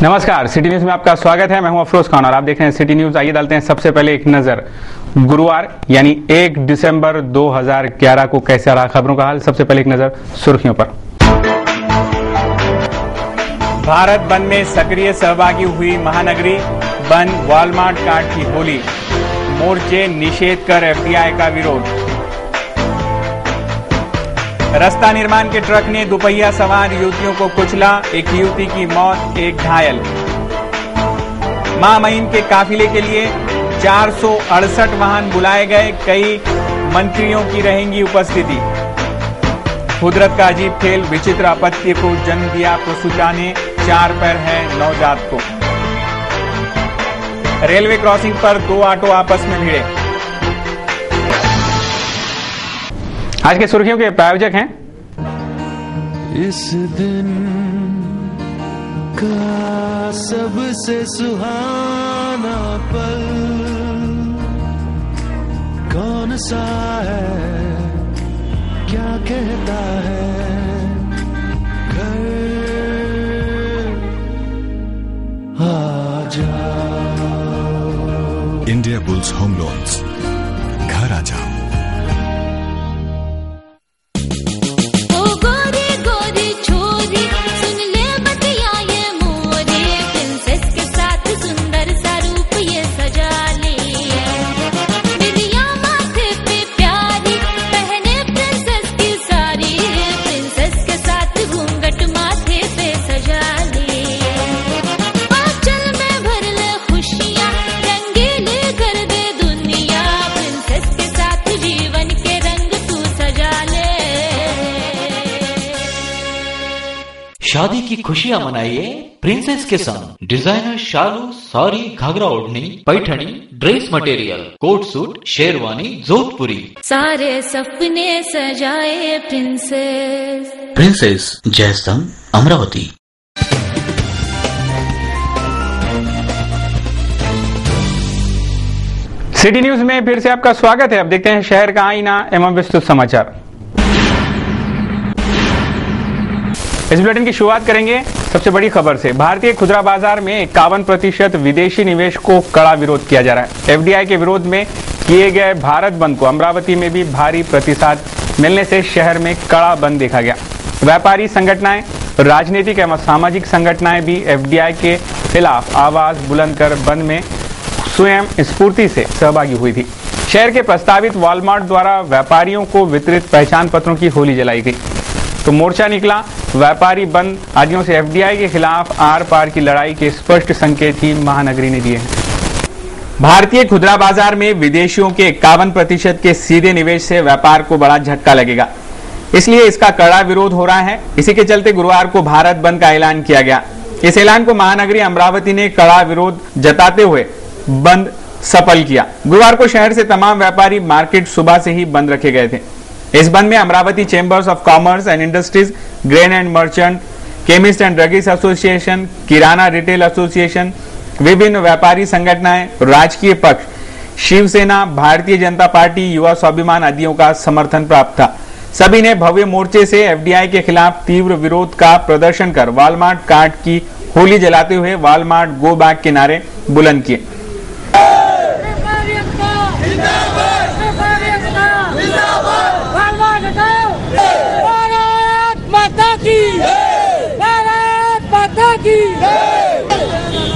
नमस्कार, city news में आपका स्वागत है। मैं हूं अफरोज खान और आप देख रहे हैं सिटी न्यूज। आइए डालते हैं सबसे पहले एक नजर गुरुवार यानी 1 दिसंबर 2011 को कैसा रहा खबरों का हाल। सबसे पहले एक नजर सुर्खियों पर। भारत बंद में सक्रिय सहभागी हुई महानगरी, बंद वॉलमार्ट कार्ड की होली, मोर्चे निषेध कर एफडीआई का विरोध। रास्ता निर्माण के ट्रक ने दुपहिया सवार युवतियों को कुचला, एक युवती की मौत, एक घायल। मां महीम के काफिले के लिए 468 वाहन बुलाए गए, कई मंत्रियों की रहेंगी उपस्थिति। कुदरत का अजीब खेल, विचित्र आपत्ति को जन्म दिया, प्रसूता ने 4 पैर है नवजात को। रेलवे क्रॉसिंग पर 2 ऑटो आपस में भिड़े। आज के सुर्खियों के प्रायोजक हैं इस दिन का सबसे सुहाना पल कौन सा है, क्या कहता है घर आ जाओ। इंडिया बुल्स होम लोन्स, घर आ जाओ। शादी की खुशियां मनाइए प्रिंसेस के संग। डिजाइनर शालू, sari, ghagra odhni, Paithani, dress material, coat suit, sherwani, Jodhpuri, सारे सपने सजाए princess. Princess Jaystambh, Amravati. City news में फिर से आपका स्वागत है। अब देखते हैं शहर का आईना एवं विस्तृत समाचार। इस बुलेटिन की शुरुआत करेंगे सबसे बड़ी खबर से। भारतीय खुदरा बाजार में 51% विदेशी निवेश को कड़ा विरोध किया जा रहा है। एफडीआई के विरोध में किए गए भारत बंद को अमरावती में भी भारी प्रतिसाद मिलने से शहर में कड़ा बंद देखा गया। व्यापारी संगठनाएं, राजनीतिक एवं सामाजिक संगठनाएं भी एफडीआई के खिलाफ आवाज बुलंद कर बंद में स्वयं स्फूर्ति से सहभागी हुई थी। शहर के प्रस्तावित वॉलमार्ट द्वारा व्यापारियों को वितरित पहचान पत्रों की होली जलाई गई तो मोर्चा निकला। व्यापारी बंद आदियों से एफडीआई के खिलाफ आर पार की लड़ाई के स्पष्ट संकेत ही महानगरी ने दिए हैं। भारतीय खुदरा बाजार में विदेशियों के 51% के सीधे निवेश से व्यापार को बड़ा झटका लगेगा, इसलिए इसका कड़ा विरोध हो रहा है। इसी के चलते गुरुवार को भारत बंद का ऐलान किया गया। इस ऐलान को महानगरी अमरावती ने कड़ा विरोध जताते हुए बंद सफल किया। गुरुवार को शहर से तमाम व्यापारी मार्केट सुबह से ही बंद रखे गए थे। इस बंद में Amravati chambers of commerce and industries, grain and merchant, chemist and druggist association, kirana retail association, विभिन्न व्यापारी संगठनाएं, राजकीय पक्ष, शिवसेना, भारतीय जनता पार्टी, युवा स्वाभिमान आदियों का समर्थन प्राप्त था। सभी ने भव्य मोर्चे से एफडीआई के खिलाफ तीव्र विरोध का प्रदर्शन कर वॉलमार्ट कार्ड की होली जलाते हुए वॉलमार्ट गो बैक के नारे बुलंद किए।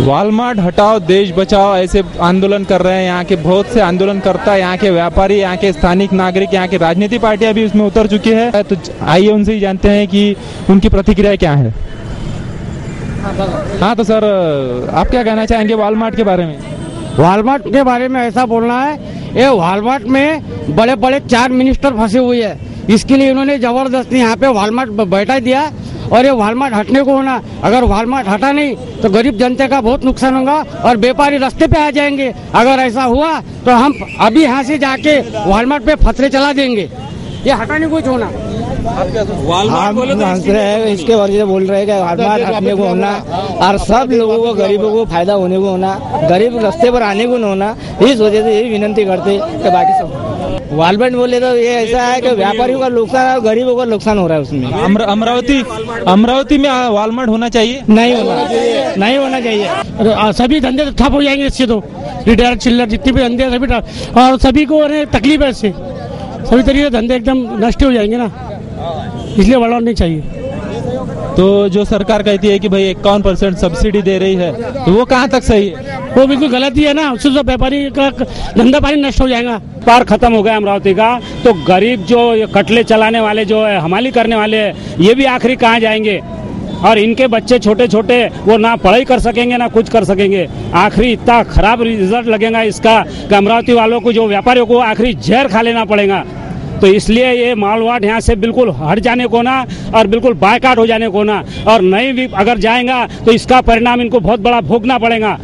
वॉलमार्ट हटाओ देश बचाओ ऐसे आंदोलन कर रहे हैं। यहाँ के बहुत से आंदोलनकर्ता, यहाँ के व्यापारी, यहाँ के स्थानिक नागरिक, यहाँ की राजनीतिक पार्टियां भी उसमें उतर चुकी है। तो आइए उनसे ही जानते हैं कि उनकी प्रतिक्रिया क्या है। हाँ तो सर, आप क्या कहना चाहेंगे वॉलमार्ट के बारे में? वॉलमार्ट के बारे में ऐसा बोलना है, ये वॉलमार्ट में बड़े बड़े 4 मिनिस्टर फंसे हुए हैं। इसके लिए इन्होंने जबरदस्ती यहाँ पे वॉलमार्ट बैठा दिया और ये वॉलमार्ट हटने को होना। अगर वॉलमार्ट हटा नहीं तो गरीब जनता का बहुत नुकसान होगा और व्यापारी रास्ते पे आ जाएंगे। अगर ऐसा हुआ तो हम अभी यहाँ से जाके वॉलमार्ट पे फतरे चला देंगे। ये हटाने को होना। इसके वजह से बोल रहे हैं वॉलमार्ट हटने को होना और सब लोगों को, गरीबों को फायदा होने को होना, गरीब रास्ते पर आने को न होना। इस वजह से यही विनती करते कि बाकी सब वॉलमार्ट बोले तो ये ऐसा है कि व्यापारियों का नुकसान है और गरीबों का नुकसान हो रहा है उसमें। अमरावती में वॉलमार्ट होना चाहिए? नहीं होना चाहिए। सभी धंधे तो ठप हो जाएंगे इससे, तो रिटेल चिल्लर जितने भी धंधे सभी ठप, और सभी को तकलीफ है इससे, सभी तरीके से धंधे एकदम नष्ट हो जाएंगे ना, इसलिए वॉलमार्ट नहीं चाहिए। तो जो सरकार कहती है कि भाई 51% सब्सिडी दे रही है, तो वो कहाँ तक सही है? वो बिल्कुल गलत ही है ना, उससे तो व्यापारी का धंधा पानी नष्ट हो जाएगा। पार खत्म हो गया अमरावती का, तो गरीब जो कटले चलाने वाले जो है, हमाली करने वाले हैं, ये भी आखिरी कहाँ जाएंगे? और इनके बच्चे छोटे छोटे, वो ना पढ़ाई कर सकेंगे ना कुछ कर सकेंगे। आखिरी इतना खराब रिजल्ट लगेगा इसका कि अमरावती वालों को, जो व्यापारियों को आखिरी जहर खा लेना पड़ेगा। तो इसलिए ये मालवाट यहाँ से बिल्कुल हट जाने को ना, और बिल्कुल बायकाट हो जाने को ना, और नहीं भी अगर जाएगा तो इसका परिणाम इनको बहुत बड़ा भोगना पड़ेगा।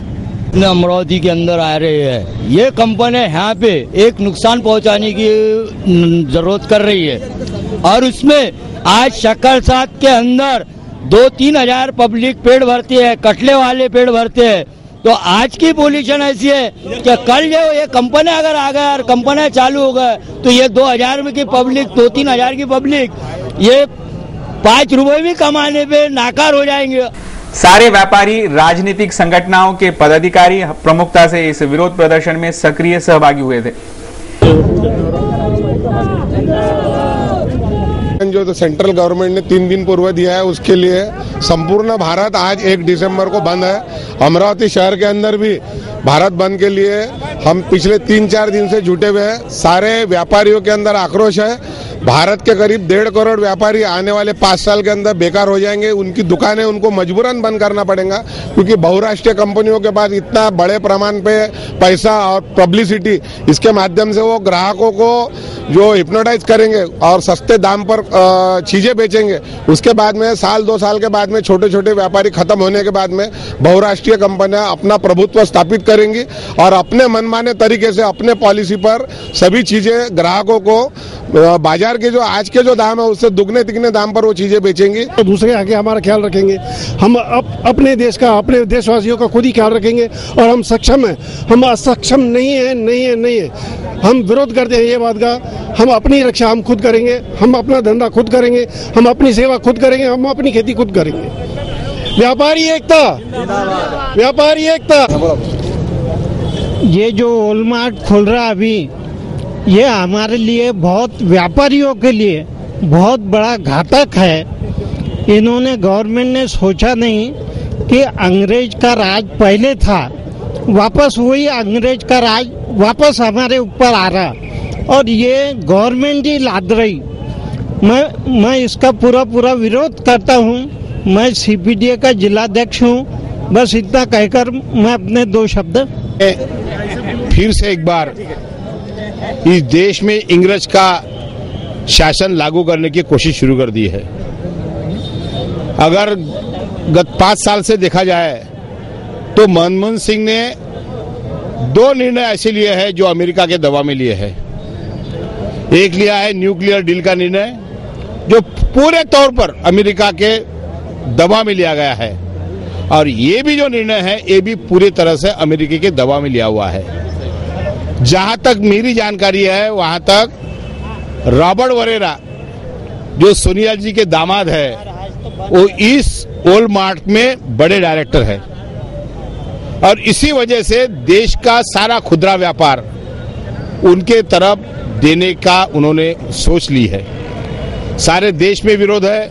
अमरावती के अंदर आ रही है ये कंपनी, यहाँ पे एक नुकसान पहुँचाने की जरूरत कर रही है, और उसमें आज शक्कर साथ के अंदर 2-3 हजार पब्लिक पेड़ भरती है, कटले वाले पेड़ भरते हैं। तो आज की पोजीशन ऐसी है कि कल जो ये कंपनी अगर आ गया और कंपनी चालू हो गए, तो ये 2000 की पब्लिक, 2-3 हजार की पब्लिक, ये 5 रुपए भी कमाने पे नाकार हो जाएंगे। सारे व्यापारी, राजनीतिक संगठनों के पदाधिकारी प्रमुखता से इस विरोध प्रदर्शन में सक्रिय सहभागी हुए थे। जो तो सेंट्रल गवर्नमेंट ने 3 दिन पूर्व दिया है, उसके लिए संपूर्ण भारत आज 1 दिसंबर को बंद है। अमरावती शहर के अंदर भी भारत बंद के लिए हम पिछले 3-4 दिन से जुटे हुए हैं। सारे व्यापारियों के अंदर आक्रोश है। भारत के करीब 1.5 करोड़ व्यापारी आने वाले 5 साल के अंदर बेकार हो जाएंगे। उनकी दुकानें उनको मजबूरन बंद करना पड़ेगा, क्योंकि बहुराष्ट्रीय कंपनियों के पास इतना बड़े प्रमाण पे पैसा और पब्लिसिटी, इसके माध्यम से वो ग्राहकों को जो हिप्नोटाइज करेंगे और सस्ते दाम पर चीजें बेचेंगे। उसके बाद में 1-2 साल के बाद में छोटे छोटे व्यापारी खत्म होने के बाद में बहुराष्ट्रीय कंपनियां अपना प्रभुत्व स्थापित करेंगी और अपने मनमाने तरीके से अपने पॉलिसी पर सभी चीजें ग्राहकों को बाजार के जो आज के जो दाम है उससे दुगने तिगने दाम पर वो चीजें बेचेंगी। तो दूसरे आगे हमारा ख्याल रखेंगे, हम अपने देश का, अपने देशवासियों का खुद ही ख्याल रखेंगे, और हम सक्षम हैं। हम असक्षम नहीं है। हम विरोध करते हैं ये बात का। हम अपनी रक्षा हम खुद करेंगे, हम अपना धंधा खुद करेंगे, हम अपनी सेवा खुद करेंगे, हम अपनी खेती खुद करेंगे। व्यापारी एकता, व्यापारी एकता। ये जो वॉलमार्ट खुल रहा अभी, ये हमारे लिए बहुत, व्यापारियों के लिए बहुत बड़ा घातक है। इन्होंने, गवर्नमेंट ने सोचा नहीं कि अंग्रेज का राज पहले था, वापस वही अंग्रेज का राज वापस हमारे ऊपर आ रहा, और ये गवर्नमेंट ही लाद रही। मैं इसका पूरा विरोध करता हूँ। मैं सीपीडीए का जिलाध्यक्ष हूँ। बस इतना कहकर मैं अपने 2 शब्द। फिर से एक बार इस देश में इंग्रज का शासन लागू करने की कोशिश शुरू कर दी है। अगर गत 5 साल से देखा जाए तो मनमोहन सिंह ने 2 निर्णय ऐसे लिए हैं जो अमेरिका के दबाव में लिए हैं। एक लिया है न्यूक्लियर डील का निर्णय, जो पूरे तौर पर अमेरिका के दबाव में लिया गया है, और ये भी जो निर्णय है ये भी पूरी तरह से अमेरिका के दबाव में लिया हुआ है। जहां तक मेरी जानकारी है, वहां तक रॉबर्ट वरेरा, जो सोनिया जी के दामाद है, वो इस वॉलमार्ट में बड़े डायरेक्टर है, और इसी वजह से देश का सारा खुदरा व्यापार उनके तरफ देने का उन्होंने सोच ली है। सारे देश में विरोध है,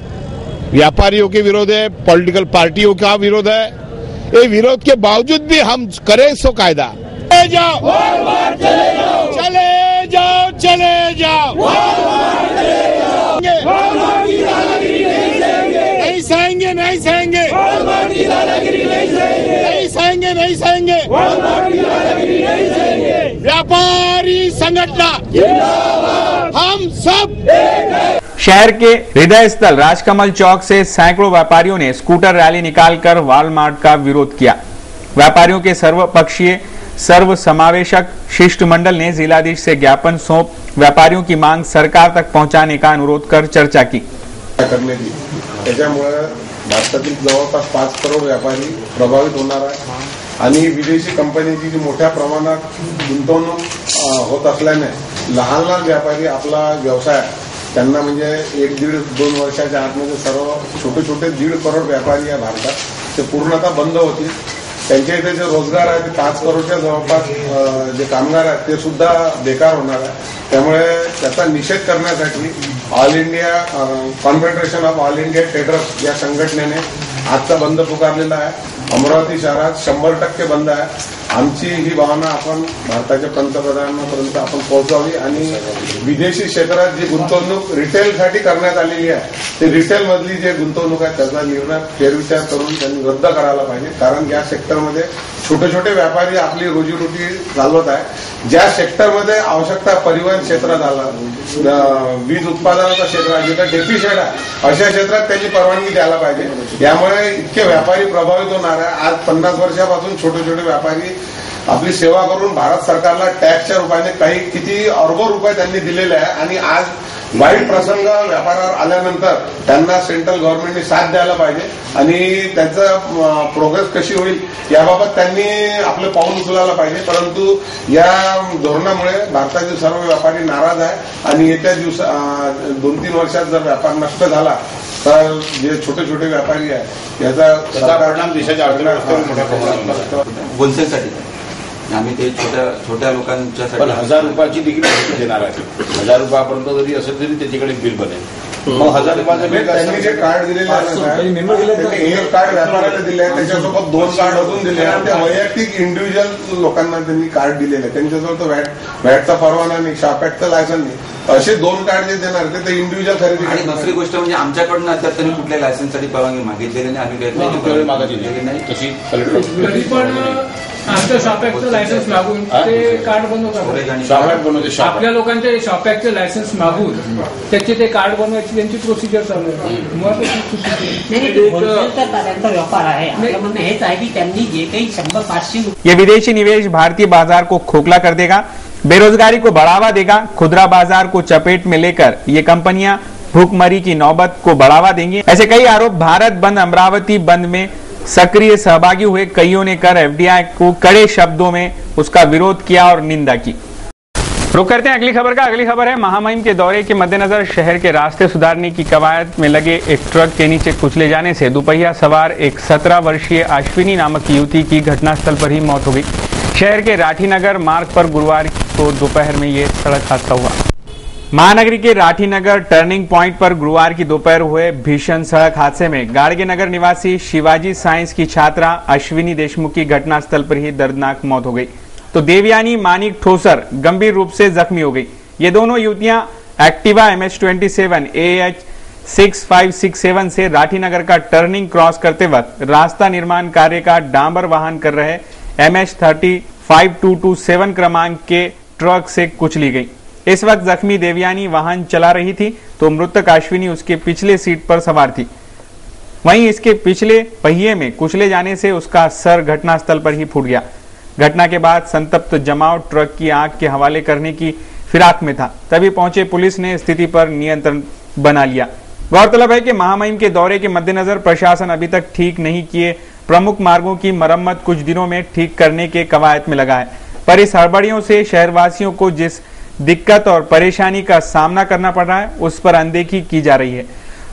व्यापारियों के विरोध है, पॉलिटिकल पार्टियों का विरोध है। ये विरोध के बावजूद भी हम करें सो कायदा। चले जाओ, चले जाओ, चले जाओ, नहीं सहेंगे, नहीं सहेंगे, नहीं सहेंगे। व्यापारी संगठन हम सब। शहर के हृदय स्थल राजकमल चौक से सैकड़ों व्यापारियों ने स्कूटर रैली निकालकर वॉलमार्ट का विरोध किया। व्यापारियों के सर्वपक्षीय सर्व समावेशक शिष्टमंडल ने जिलाधीश से ज्ञापन सौंप व्यापारियों की मांग सरकार तक पहुंचाने का अनुरोध कर चर्चा की। त्याच्यामुळे भारतातील जवळपास 5 करोड व्यापारी प्रभावित होणार आहे आणि विदेशी कंपनीची जी मोठ्या प्रमाणात गुंतवणूक होत असल्याने लहान लहान व्यापारी आपला व्यवसाय त्यांना म्हणजे 1-1.5-2 वर्षाच्या आतमध्ये सर्व छोटे छोटे 1.5 करोड व्यापारी आहे भारतात, ते पूर्णतः बंद होतील. त्यांच्या इथे जे रोजगार आहे ते 5 करोडच्या जवळपास जे कामगार आहेत ते सुद्धा बेकार होणार आहे. त्यामुळे त्याचा निषेध करण्यासाठी all India confederation of all India traders या संघटनेने आजचा बंद पुकारलेला आहे. अमरावती शहरात 100% बंद आहे. आमची ही भावना आपण भारताच्या पंतप्रधानांपर्यंत आपण पोहोचवावी आणि विदेशी क्षेत्रात जी गुंतवणूक रिटेलसाठी करण्यात आलेली आहे ते रिटेल मधली जे गुंतवणूक आहे त्याचा निर्णय फेरविचार करून त्यांनी रद्द करायला पाहिजे. कारण या सेक्टरमध्ये छोटे छोटे व्यापारी आपली रोजीरोटी चालवत आहे. ज्या सेक्टरमध्ये आवश्यकता परिवहन क्षेत्र झालं, वीज उत्पादनाचं क्षेत्र आहे, जिथं डेफिशिट आहे अशा क्षेत्रात त्यांनी परवानगी द्यायला पाहिजे. यामुळे इतके व्यापारी प्रभावित होणार आहे. आज 50 वर्षापासून छोटे छोटे व्यापारी आपली सेवा करून भारत सरकारला टॅक्सच्या रूपाने किती अरबो रुपये त्यांनी दिलेले आहे आणि आज वाईट प्रसंग व्यापारावर आल्यानंतर त्यांना सेंट्रल गव्हर्नमेंटने साथ द्यायला पाहिजे आणि त्याचं प्रोग्रेस कशी होईल याबाबत त्यांनी आपलं पाऊल उचलायला पाहिजे. परंतु या धोरणामुळे भारतातील सर्व व्यापारी नाराज आहे आणि येत्या 2-3 वर्षात जर व्यापार नष्ट झाला तर जे छोटे छोटे व्यापारी आहे याचा परिणाम देशाच्या अर्थव्यवस्थेवर मोठ्या प्रमाणात होलसेलसाठी आम्ही ते छोट्या लोकांच्यासाठी 1000 रुपयाची देखील देणार आहे. 1000 रुपयापर्यंत जरी असेल तरी त्याच्याकडे बिल बनेल. मग 1000 रुपयाचं बिल त्यांनी जे कार्ड दिलेले आहे एक कार्ड व्यापाराला दिले आहे, त्याच्यासोबत 2 कार्ड अजून दिले आहेत. त्या वैयक्तिक इंडिव्हिज्युअल लोकांना त्यांनी कार्ड दिलेले आहे. त्यांच्याजवळ तो व्हॅटचा परवाना नाही, शॉप ऍक्टचं लायसन नाही. असे 2 कार्ड जे देणार ते इंडिव्हिज्युअल खरेदी. आणि दुसरी गोष्ट म्हणजे आमच्याकडून अद्याप त्यांनी कुठल्या लायसन्ससाठी परवानगी मागितलेली नाही. आम्ही मागितलेली नाही. तशी आमचं शॉपॅक्टचं लायसन्स मागून ते कार्ड बनवतात. आपल्या लोकांचे शॉपॅक्टचं लायसन्स मागून त्याचे ते कार्ड बनवायची त्यांची प्रोसिजर चालू आहे. व्यापार आहे. आपलं म्हणणं हेच आहे की त्यांनी जे काही 100-500 ये विदेशी निवेश भारतीय बाजार को खोखला कर देगा, बेरोजगारी को बढ़ावा देगा. खुदरा बाजार को चपेट में लेकर ये कंपनियां भूखमरी की नौबत को बढ़ावा देंगी. ऐसे कई आरोप भारत बंद अमरावती बंद में सक्रिय सहभागी हुए कईयों ने कर एफडीआई को कड़े शब्दों में उसका विरोध किया और निंदा की. रुक करते हैं अगली खबर का. अगली खबर है महामहिम के दौरे के मद्देनजर शहर के रास्ते सुधारने की कवायद में लगे एक ट्रक के नीचे कुचले जाने से दोपहिया सवार एक 17 वर्षीय अश्विनी नामक युवती की घटनास्थल पर ही मौत हो गई. शहर के राठीनगर मार्ग पर गुरुवार को दोपहर में ये सड़क हादसा हुआ. महानगरी के राठीनगर टर्निंग पॉइंट पर गुरुवार की दोपहर हुए भीषण सड़क हादसे में गाड़गे नगर निवासी शिवाजी साइंस की छात्रा अश्विनी देशमुख की घटनास्थल पर ही दर्दनाक मौत हो गई, तो देवयानी मानिक ठोसर गंभीर रूप से जख्मी हो गई. ये दोनों युवतियां एक्टिवा MH27 AH 6567 से राठीनगर का टर्निंग क्रॉस करते वक्त रास्ता निर्माण कार्य का डांबर वाहन कर रहे MH 305227 क्रमांक के ट्रक से कुचली गई. इस वक्त जख्मी देवयानी वाहन चला रही थी तो मृतक अश्विनी उसके पिछले सीट पर सवार थी. वहीं इसके पिछले पहिए में कुचले जाने से उसका सर घटनास्थल पर ही फूट गया. घटना के बाद संतप्त जमाव ट्रक की आग के हवाले करने की फिराक में था. तभी पहुंचे पुलिस ने स्थिति पर नियंत्रण बना लिया. गौरतलब है कि महामहिम के दौरे के मद्देनजर प्रशासन अभी तक ठीक नहीं किए प्रमुख मार्गों की मरम्मत कुछ दिनों में ठीक करने के कवायद में लगा है. पर इस हड़बड़ियों से शहरवासियों को जिस दिक्कत और परेशानी का सामना करना पड़ रहा है उस पर अनदेखी की जा रही है.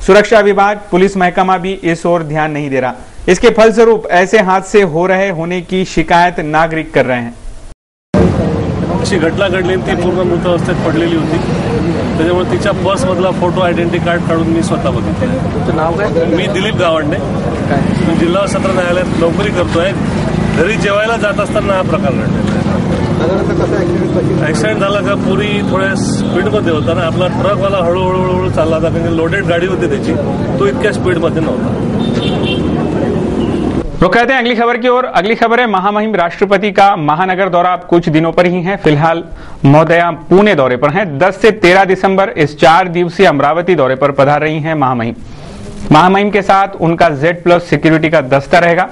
सुरक्षा विभाग पुलिस महकमा भी इस ओर ध्यान नहीं दे रहा. इसके फलस्वरूप ऐसे हादसे हो रहे होने की शिकायत नागरिक कर रहे हैं. अशी घटना घडली, ती पूर्ण मृत अवस्थेत पडलेली होती. त्याच्यामुळे तिच्या पर्समधला फोटो आयडेंटिटी कार्ड काढून मी स्वतः बघितलं. तुमचं नाव काय? मी दिलीप गावंडे, मी जिल्हा सत्र न्यायालयात नोकरी करतोय. घरी जेवायला जात असताना हा प्रकार घडलेला. ऍक्सिडेंट झाला का पुरी थोड्या स्पीडमध्ये होता ना, आपला ट्रकवाला हळूहळू चालला होता कारण लोडेड गाडी होती त्याची, तो इतक्या स्पीडमध्ये नव्हता. रुक कहते हैं अगली खबर की ओर. अगली खबर है महामहिम राष्ट्रपति का महानगर दौरा अब कुछ दिनों पर ही है. फिलहाल महोदया पुणे दौरे पर हैं. 10 से 13 दिसंबर इस 4 दिवसीय अमरावती दौरे पर पधार रही हैं महामहिम. महामहिम के साथ उनका Z+ सिक्योरिटी का दस्ता रहेगा.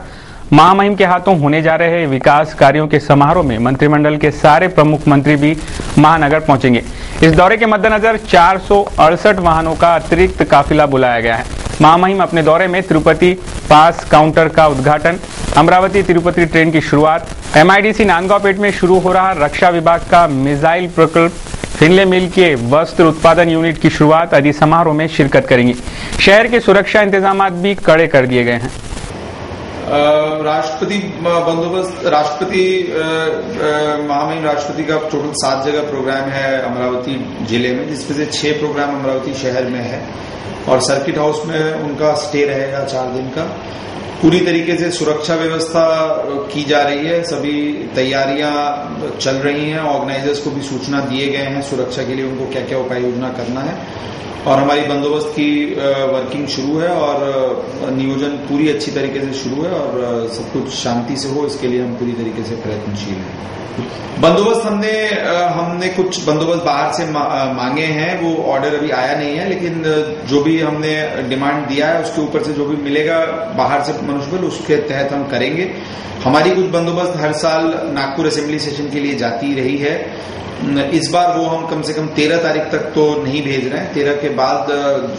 महामहिम के हाथों होने जा रहे विकास कार्यों के समारोह में मंत्रिमंडल के सारे प्रमुख मंत्री भी महानगर पहुंचेंगे. इस दौरे के मद्देनजर 468 वाहनों का अतिरिक्त काफिला बुलाया गया है. महामहिम अपने दौरे में तिरुपति पास काउंटर का उद्घाटन, अमरावती तिरुपति ट्रेन की शुरुआत, MIDC नांदगांवपेट में शुरू हो रहा रक्षा विभाग का मिसाइल प्रकल्प, फिनले मिल के वस्त्र उत्पादन यूनिट की शुरुआत आदि समारोह में शिरकत करेंगी। शहर के सुरक्षा इंतजाम भी कड़े कर दिए गए हैं। राष्ट्रपति बंदोबस्त, राष्ट्रपति महामहिम राष्ट्रपति का टोटल 7 जगह प्रोग्राम है अमरावती जिले में, जिसमें से 6 प्रोग्राम अमरावती शहर में है और सर्किट हाउस में उनका स्टे रहेगा 4 दिन का। पूरी तरीके से सुरक्षा व्यवस्था की जा रही है, सभी तैयारियां चल रही हैं, ऑर्गेनाइजर्स को भी सूचना दिए गए हैं सुरक्षा के लिए उनको क्या क्या उपाय योजना करना है और हमारी बंदोबस्त की वर्किंग शुरू है और नियोजन पूरी अच्छी तरीके से शुरू है और सब कुछ शांति से हो, इसके लिए हम पूरी तरीके से प्रयत्नशील हैं। बंदोबस्त हमने कुछ बंदोबस्त बाहर से मांगे हैं, वो ऑर्डर अभी आया नहीं है, लेकिन जो भी हमने डिमांड दिया है उसके ऊपर से जो भी मिलेगा बाहर से मनुष्यबल उसके तहत हम करेंगे। हमारी कुछ बंदोबस्त हर साल नागपुर असेंबली सेशन के लिए जाती रही है, इस बार वो हम कम से कम 13 तारीख तक तो नहीं भेज रहे हैं, 13 के बाद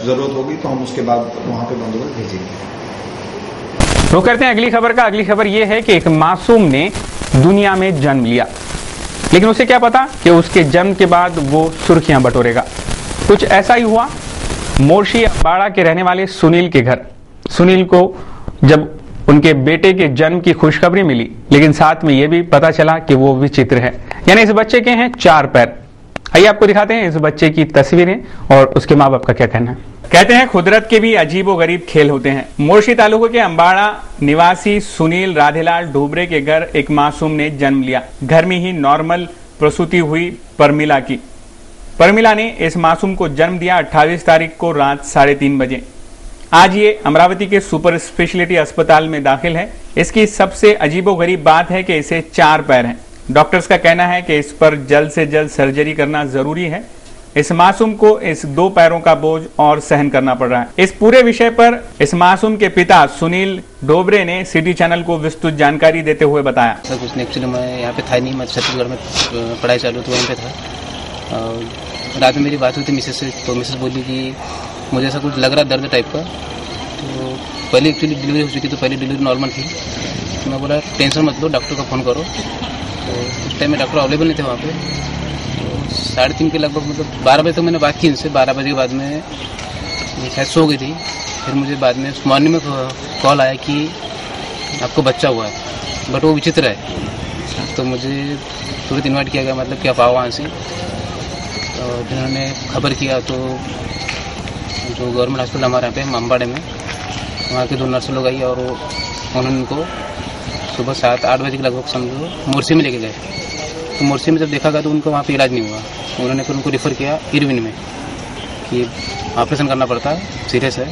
जरूरत होगी तो हम उसके बाद वहां पे बंदोबस्त भेजेंगे। तो करते हैं अगली खबर का। अगली खबर ये है कि एक मासूम ने दुनिया में जन्म लिया, लेकिन उसे क्या पता कि उसके जन्म के बाद वो सुर्खियां बटोरेगा। कुछ ऐसा ही हुआ मोर्शी अम्बाड़ा के रहने वाले सुनील के घर। सुनील को जब उनके बेटे के जन्म की खुशखबरी मिली, लेकिन साथ में यह भी पता चला कि वो विचित्र है, यानी इस बच्चे के हैं 4 पैर। आइए आपको दिखाते हैं इस बच्चे की तस्वीरें और उसके माँ बाप का क्या कहना है। कहते हैं कुदरत के भी अजीबोगरीब खेल होते हैं। मोर्शी तालुके के अम्बाड़ा निवासी सुनील राधेलाल ढोबरे के घर एक मासूम ने जन्म लिया। घर में ही नॉर्मल प्रसूति हुई परमिला की। परमिला ने इस मासूम को जन्म दिया 28 तारीख को रात 3:30 बजे। आज ये अमरावती के सुपर स्पेशलिटी अस्पताल में दाखिल है। इसकी सबसे अजीबोगरीब बात है कि इसे 4 पैर हैं। डॉक्टर्स का कहना है कि इस पर जल्द से जल्द सर्जरी करना जरूरी है। इस मासूम को इस 2 पैरों का बोझ और सहन करना पड़ रहा है। इस पूरे विषय पर इस मासूम के पिता सुनील ढोबरे ने सिटी चैनल को विस्तृत जानकारी देते हुए बताया। सर कुछ नहीं, एक्चुअली मैं यहाँ पे था नहीं, मैं छत्तीसगढ़ में पढ़ाई चालू तो वहीं पे था। रात में मेरी बात हुई थी मिसेस से, तो मिसेस बोली कि मुझे ऐसा कुछ लग रहा दर्द टाइप का। तो पहले एक्चुअली डिलीवरी हो चुकी, तो पहली डिलीवरी नॉर्मल थी। तो मैं बोला टेंशन मत लो, डॉक्टर को फ़ोन करो। तो उस टाइम में डॉक्टर अवेलेबल नहीं थे वहाँ पे। तो 3:30 के लगभग, मतलब 12 बजे तक मैंने बात की इनसे। 12 बजे के बाद में शायद सो गई थी। फिर मुझे बाद में मॉर्निंग में कॉल आया कि आपको बच्चा हुआ है, बट वो विचित्र है। तो मुझे तुरंत इन्वाइट किया गया, मतलब कि आप आओ वहाँ से। तो फिर उन्होंने खबर किया, तो जो गवर्नमेंट हॉस्पिटल हमारे यहाँ पे अम्बाड़े में, वहाँ के 2 नर्स लोग आई और उन्होंने उनको सुबह 7-8 बजे के लगभग समझो मोर्सी में लेके गए। तो मोर्सी में जब देखा गया तो उनको वहाँ पे इलाज नहीं हुआ। उन्होंने फिर उनको रेफ़र किया इरविन में कि ऑपरेशन करना पड़ता है, सीरियस है।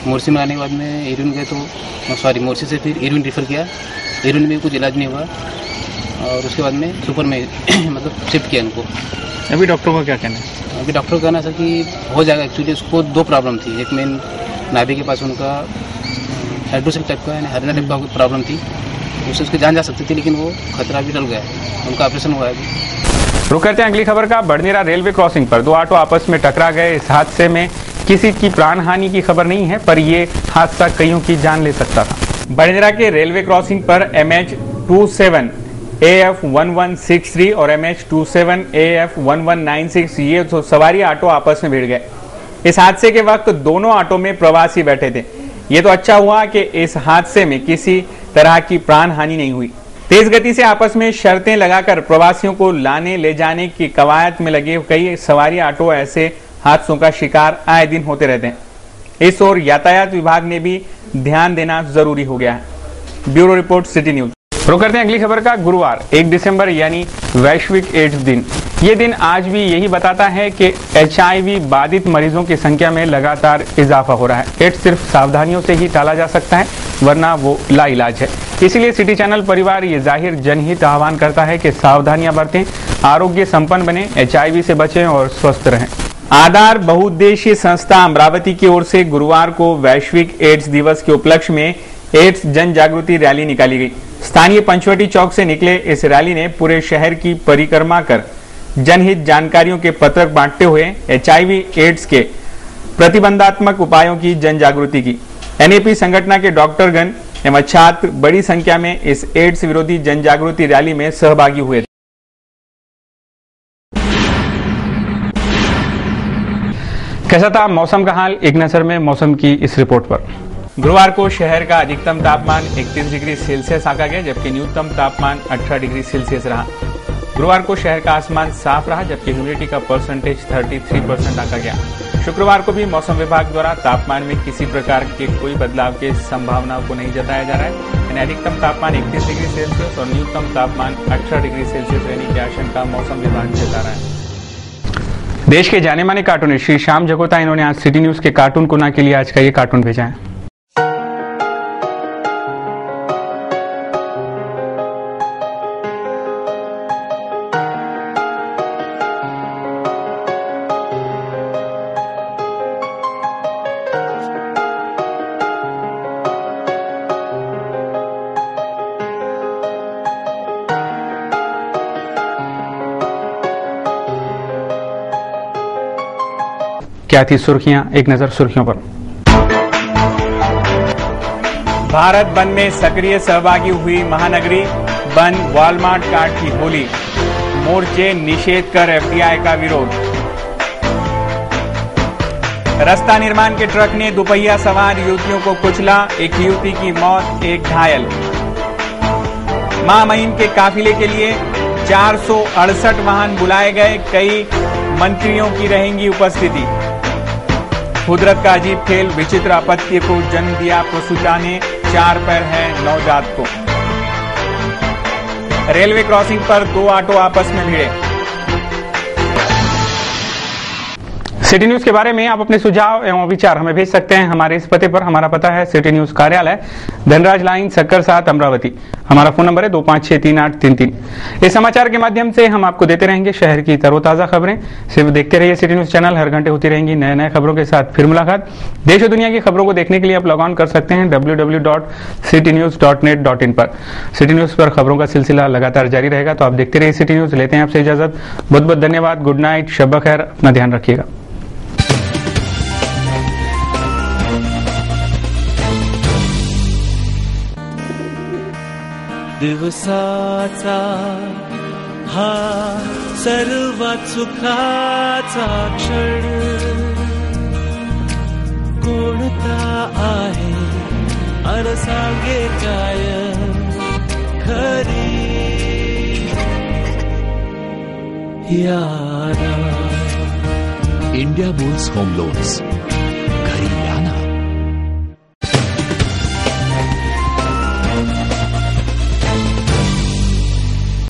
मोर्सी में आने के बाद में इरविन गए, तो मोर्सी से फिर इरविन रेफ़र किया। इरविन में कुछ इलाज नहीं हुआ और उसके बाद में सुपर में मतलब शिफ्ट किया उनको। अभी डॉक्टर का क्या कहना है? अभी डॉक्टर का कहना था कि हो जाएगा। एक्चुअली उसको 2 प्रॉब्लम थी। एक मेन नाभि के पास उनका हाइड्रोसिल टाइप का यानी हरना टाइप का प्रॉब्लम थी, उससे उसकी जान जा सकती थी, लेकिन वो खतरा भी टल गया। उनका ऑपरेशन हुआ है अभी। रुक करते हैं अगली खबर का। बड़नेरा रेलवे क्रॉसिंग पर 2 ऑटो आपस में टकरा गए। इस हादसे में किसी की प्राण हानि की खबर नहीं है, पर यह हादसा कईयों की जान ले सकता था। बड़नेरा के रेलवे क्रॉसिंग पर MH27 AF1163 और MH27 AF1196 ये तो सवारी ऑटो आपस में भिड़ गए। इस हादसे के वक्त दोनों ऑटो में प्रवासी बैठे थे। ये तो अच्छा हुआ कि इस हादसे में किसी तरह की प्राण हानि नहीं हुई। तेज गति से आपस में शर्तें लगाकर प्रवासियों को लाने ले जाने की कवायद में लगे कई सवारी ऑटो ऐसे हादसों का शिकार आए दिन होते रहते हैं। इस ओर यातायात विभाग ने भी ध्यान देना जरूरी हो गया है। Bureau report, city news. रुक करते हैं अगली खबर का। गुरुवार 1 दिसंबर यानी वैश्विक एड्स दिन। ये दिन आज भी यही बताता है कि HIV बाधित मरीजों की संख्या में लगातार इजाफा हो रहा है। एड्स सिर्फ सावधानियों से ही टाला जा सकता है, वरना वो लाइलाज है। इसीलिए सिटी चैनल परिवार ये जाहिर जनहित आह्वान करता है कि सावधानियां बरतें, आरोग्य संपन्न बने, HIV से बचें और स्वस्थ रहें। आधार बहुउद्देशीय संस्था अमरावती की ओर से गुरुवार को वैश्विक एड्स दिवस के उपलक्ष्य में एड्स जन जागृति रैली निकाली गई। स्थानीय पंचवटी चौक से निकले इस रैली ने पूरे शहर की परिक्रमा कर जनहित जानकारियों के पत्रक बांटते हुए HIV एड्स के प्रतिबंधात्मक उपायों की जन जागृति की। NAP संगठन के डॉक्टरगण एवं छात्र बड़ी संख्या में इस एड्स विरोधी जन जागृति रैली में सहभागी हुए थे। कैसा था मौसम का हाल, एक नजर में मौसम की इस रिपोर्ट पर। गुरुवार को शहर का अधिकतम तापमान 31 डिग्री सेल्सियस आंका गया, जबकि न्यूनतम तापमान 18 डिग्री सेल्सियस रहा। गुरुवार को शहर का आसमान साफ रहा, जबकि ह्यूमिडिटी का परसेंटेज 33% आंका गया। शुक्रवार को भी मौसम विभाग द्वारा तापमान में किसी प्रकार के कोई बदलाव की संभावना को नहीं जताया जा रहा है। यानी अधिकतम तापमान 31 डिग्री सेल्सियस और न्यूनतम तापमान 18 डिग्री सेल्सियस रहने की आशंका मौसम विभाग जता रहा है। देश के जाने माने कार्टूनिस्ट श्री श्याम जगोता, इन्होंने आज सिटी न्यूज के कार्टून कोना के लिए आज का ये कार्टून भेजा है। क्या थी सुर्खियां, एक नजर सुर्खियों पर। भारत बंद में सक्रिय सहभागी हुई महानगरी, बंद वॉलमार्ट कार्ड की बोली, मोर्चे निषेध कर एफडीआई का विरोध। रास्ता निर्माण के ट्रक ने दुपहिया सवार युवतियों को कुचला, एक युवती की मौत, एक घायल। मां महीम के काफिले के लिए 468 वाहन बुलाए गए, कई मंत्रियों की रहेंगी उपस्थिति। कुदरत का अजीब खेल, विचित्र अपत्य को जन्म दिया प्रसूता ने, 4 पैर है नवजात को। रेलवे क्रॉसिंग पर 2 ऑटो आपस में भिड़े। सिटी न्यूज के बारे में आप अपने सुझाव एवं विचार हमें भेज सकते हैं हमारे इस पते पर। हमारा पता है सिटी न्यूज कार्यालय, धनराज लाइन, सक्कर 7, अमरावती। हमारा फोन नंबर है 25638333। इस समाचार के माध्यम से हम आपको देते रहेंगे शहर की तरोताजा खबरें। सिर्फ देखते रहिए सिटी न्यूज चैनल, हर घंटे होती रहेंगी नए नए खबरों के साथ फिर मुलाकात। देश और दुनिया की खबरों को देखने के लिए आप लॉग ऑन कर सकते हैं www.citynews.net.in पर। सिटी न्यूज पर खबरों का सिलसिला लगातार जारी रहेगा, तो आप देखते रहिए सिटी न्यूज। लेते हैं आपसे इजाजत, बहुत बहुत धन्यवाद, गुड नाइट, शब खैर, अपना ध्यान रखिएगा। दिवसाचा हा सर्वात सुखाचा क्षण कोणता आहे अन सांगे काय खरी यारा। India bulls home loans,